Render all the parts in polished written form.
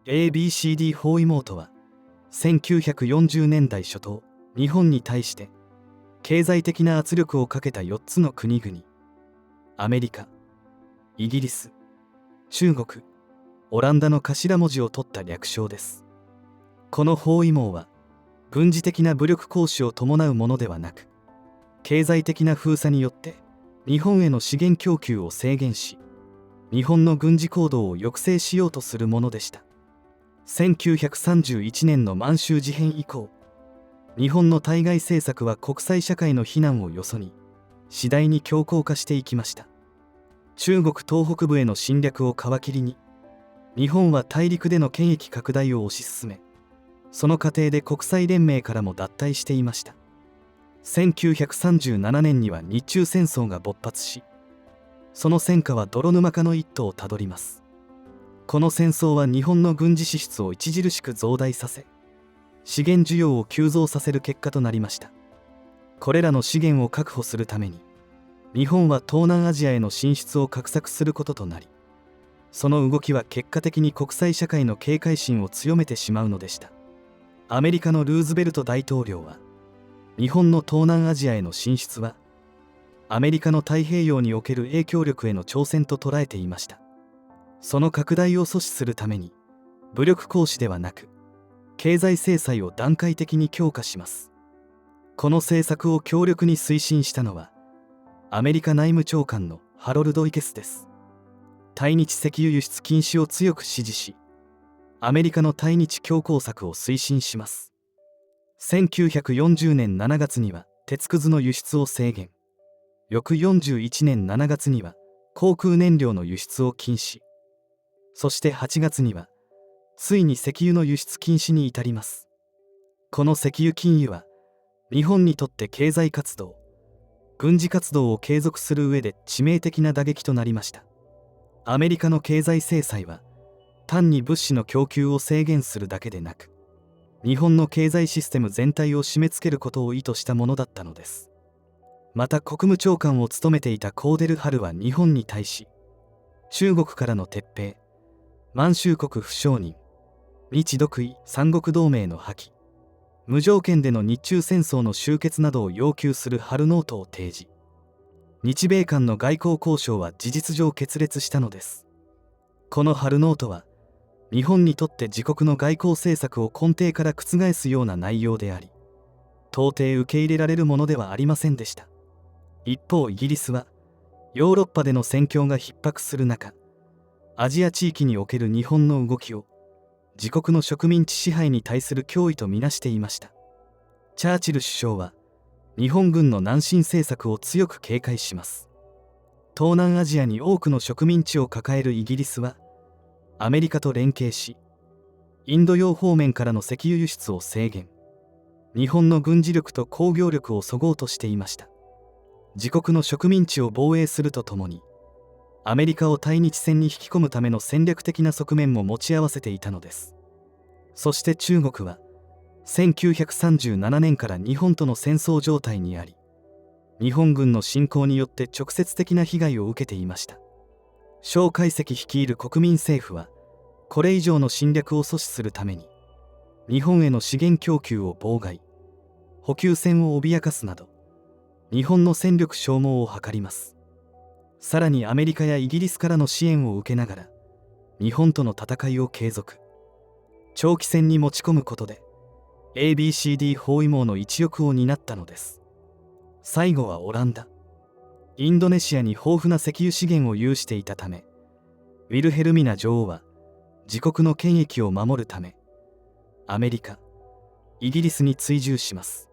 ABCD 包囲網とは、1940年代初頭、日本に対して経済的な圧力をかけた4つの国々、アメリカ、イギリス、中国、オランダの頭文字を取った略称です。この包囲網は、軍事的な武力行使を伴うものではなく、経済的な封鎖によって日本への資源供給を制限し、日本の軍事行動を抑制しようとするものでした。1931年の満州事変以降、日本の対外政策は国際社会の非難をよそに、次第に強硬化していきました。中国東北部への侵略を皮切りに、日本は大陸での権益拡大を推し進め、その過程で国際連盟からも脱退していました。1937年には日中戦争が勃発し、その戦火は泥沼化の一途をたどります。この戦争は日本の軍事支出を著しく増大させ、資源需要を急増させる結果となりました。これらの資源を確保するために、日本は東南アジアへの進出を画策することとなり、その動きは結果的に国際社会の警戒心を強めてしまうのでした。アメリカのルーズベルト大統領は、日本の東南アジアへの進出は、アメリカの太平洋における影響力への挑戦と捉えていました。その拡大を阻止するために、武力行使ではなく、経済制裁を段階的に強化します。この政策を強力に推進したのは、アメリカ内務長官のハロルド・イケスです。対日石油輸出禁止を強く支持し、アメリカの対日強硬策を推進します。1940年7月には鉄くずの輸出を制限。翌41年7月には航空燃料の輸出を禁止。そして8月には、ついに石油の輸出禁止に至ります。この石油禁輸は、日本にとって経済活動、軍事活動を継続する上で致命的な打撃となりました。アメリカの経済制裁は、単に物資の供給を制限するだけでなく、日本の経済システム全体を締め付けることを意図したものだったのです。また国務長官を務めていたコーデル・ハルは日本に対し、中国からの撤兵、満州国不承認、日独伊三国同盟の破棄、無条件での日中戦争の終結などを要求するハルノートを提示。日米間の外交交渉は事実上決裂したのです。このハルノートは、日本にとって自国の外交政策を根底から覆すような内容であり、到底受け入れられるものではありませんでした。一方イギリスは、ヨーロッパでの戦況が逼迫する中、アジア地域における日本の動きを自国の植民地支配に対する脅威とみなしていました。チャーチル首相は日本軍の南進政策を強く警戒します。東南アジアに多くの植民地を抱えるイギリスはアメリカと連携し、インド洋方面からの石油輸出を制限、日本の軍事力と工業力を削ごうとしていました。自国の植民地を防衛するとともに、アメリカを対日戦に引き込むための戦略的な側面も持ち合わせていたのです。そして中国は1937年から日本との戦争状態にあり、日本軍の侵攻によって直接的な被害を受けていました。蒋介石率いる国民政府は、これ以上の侵略を阻止するために、日本への資源供給を妨害、補給線を脅かすなど、日本の戦力消耗を図ります。さらにアメリカやイギリスからの支援を受けながら、日本との戦いを継続。長期戦に持ち込むことで、ABCD 包囲網の一翼を担ったのです。最後はオランダ。インドネシアに豊富な石油資源を有していたため、ウィルヘルミナ女王は自国の権益を守るため、アメリカ、イギリスに追従します。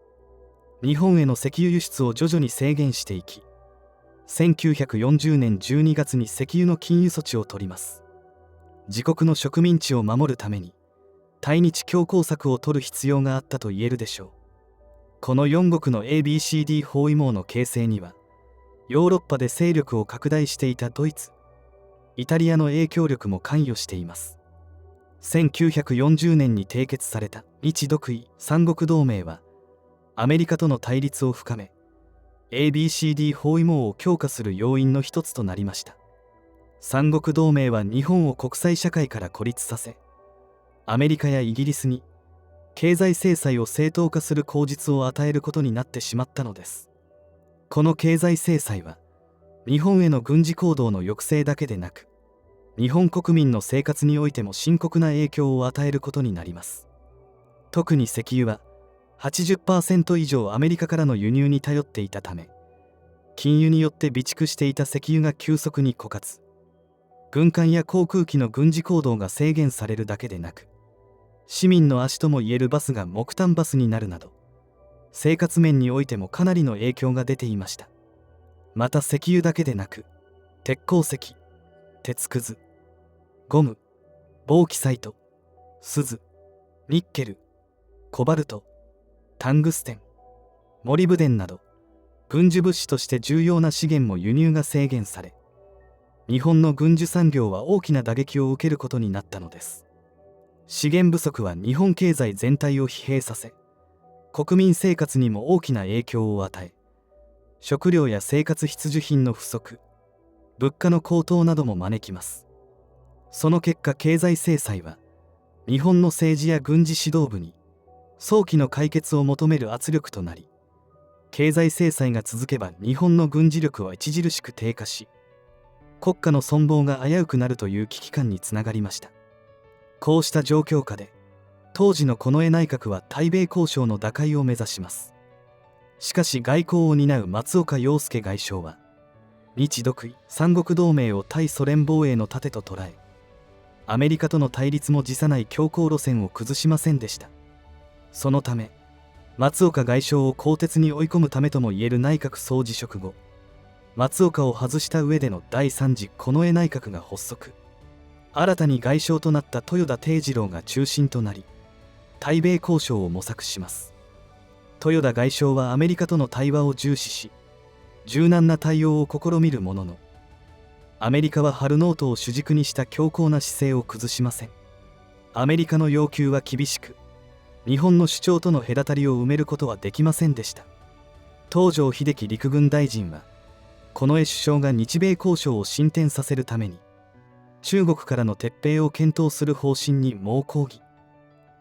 日本への石油輸出を徐々に制限していき、1940年12月に石油の禁輸措置を取ります。自国の植民地を守るために、対日強硬策を取る必要があったと言えるでしょう。この4国の ABCD 包囲網の形成には、ヨーロッパで勢力を拡大していたドイツ、イタリアの影響力も関与しています。1940年に締結された日独伊三国同盟は、アメリカとの対立を深め、ABCD 包囲網を強化する要因の一つとなりました。三国同盟は日本を国際社会から孤立させ、アメリカやイギリスに経済制裁を正当化する口実を与えることになってしまったのです。この経済制裁は日本への軍事行動の抑制だけでなく、日本国民の生活においても深刻な影響を与えることになります。特に石油は 80% 以上アメリカからの輸入に頼っていたため、禁輸によって備蓄していた石油が急速に枯渇、軍艦や航空機の軍事行動が制限されるだけでなく、市民の足ともいえるバスが木炭バスになるなど、生活面においてもかなりの影響が出ていました。また石油だけでなく、鉄鉱石、鉄くず、ゴム、ボーキサイト、錫、ニッケル、コバルト、タングステン、モリブデンなど軍需物資として重要な資源も輸入が制限され、日本の軍需産業は大きな打撃を受けることになったのです。資源不足は日本経済全体を疲弊させ、国民生活にも大きな影響を与え、食料や生活必需品の不足、物価の高騰なども招きます。その結果、経済制裁は日本の政治や軍事指導部に早期の解決を求める圧力となり、経済制裁が続けば日本の軍事力は著しく低下し、国家の存亡が危うくなるという危機感につながりました。こうした状況下で、当時の近衛内閣は対米交渉の打開を目指します。しかし外交を担う松岡洋右外相は、日独伊三国同盟を対ソ連防衛の盾と捉え、アメリカとの対立も辞さない強硬路線を崩しませんでした。そのため、松岡外相を更迭に追い込むためともいえる内閣総辞職後、松岡を外した上での第3次近衛内閣が発足。新たに外相となった豊田貞次郎が中心となり、対米交渉を模索します。豊田外相はアメリカとの対話を重視し、柔軟な対応を試みるものの、アメリカはハルノートを主軸にした強硬な姿勢を崩しません。アメリカの要求は厳しく、日本の主張との隔たりを埋めることはできませんでした。東條英機陸軍大臣は、近衛首相が日米交渉を進展させるために、中国からの撤兵を検討する方針に猛抗議。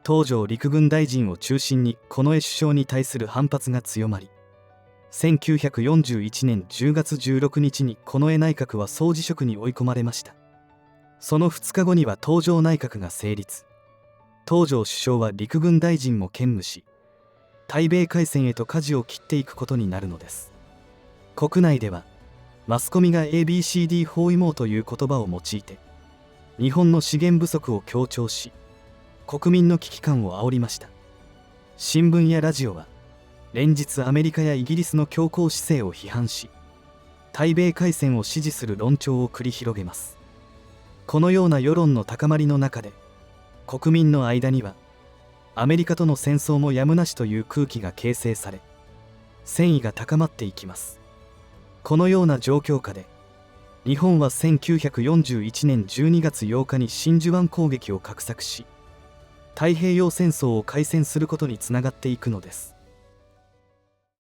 東條陸軍大臣を中心に近衛首相に対する反発が強まり、1941年10月16日に近衛内閣は総辞職に追い込まれました。その2日後には東條内閣が成立。東條首相は陸軍大臣も兼務し、対米開戦へと舵を切っていくことになるのです。国内ではマスコミが ABCD 包囲網という言葉を用いて、日本の資源不足を強調し、国民の危機感を煽りました。新聞やラジオは連日アメリカやイギリスの強硬姿勢を批判し、対米開戦を支持する論調を繰り広げます。このような世論の高まりの中で、国民の間にはアメリカとの戦争もやむなしという空気が形成され、戦意が高まっていきます。このような状況下で、日本は1941年12月8日に真珠湾攻撃を画策し、太平洋戦争を開戦することにつながっていくのです。